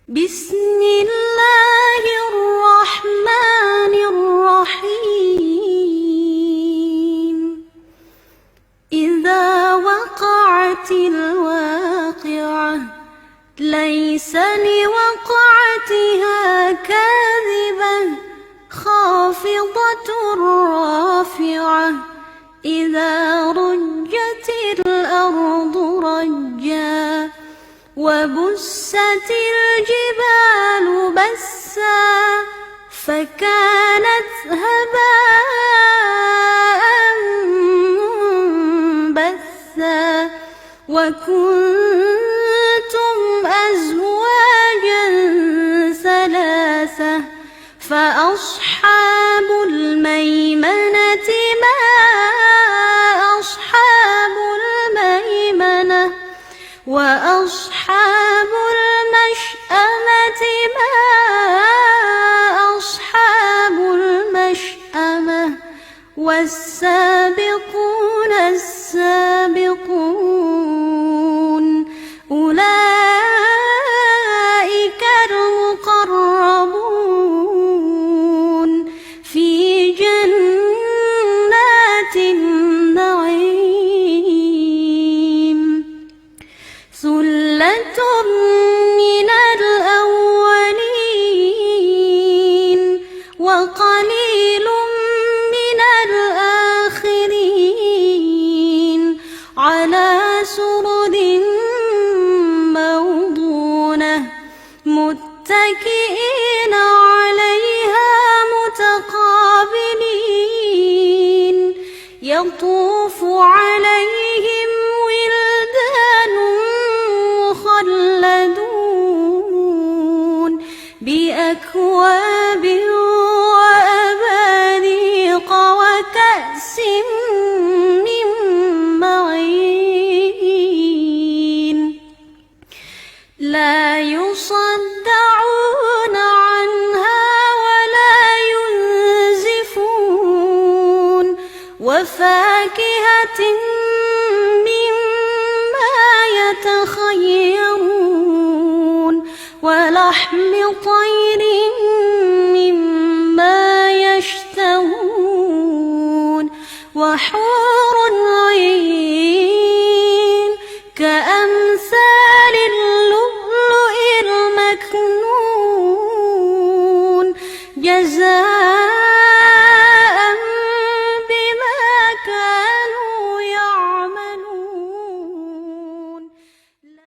بسم الله الرحمن الرحيم. إذا وقعت الواقعة ليس لوقعتها كاذبة خافضة رافعة إذا رجت الأرض رجا وبست الجبال بسا فكانت هباء منبثا وكنتم أزواجا ثلاثة فأصحاب الميمنة ما أصحاب الميمنة وأصحاب المشأمة ما أصحاب المشأمة والسابقون السابقون أولئك المقربون في جنات النعيم. ثلة من الأولين وقليل من الآخرين على سرر موضونة متكئين عليها متقابلين يطوف عليهم ولدان مخلدون بأكواب وأباريق وكأس من معين لا يصدعون عنها ولا ينزفون وفاكهة مما يتخيرون ولحم طير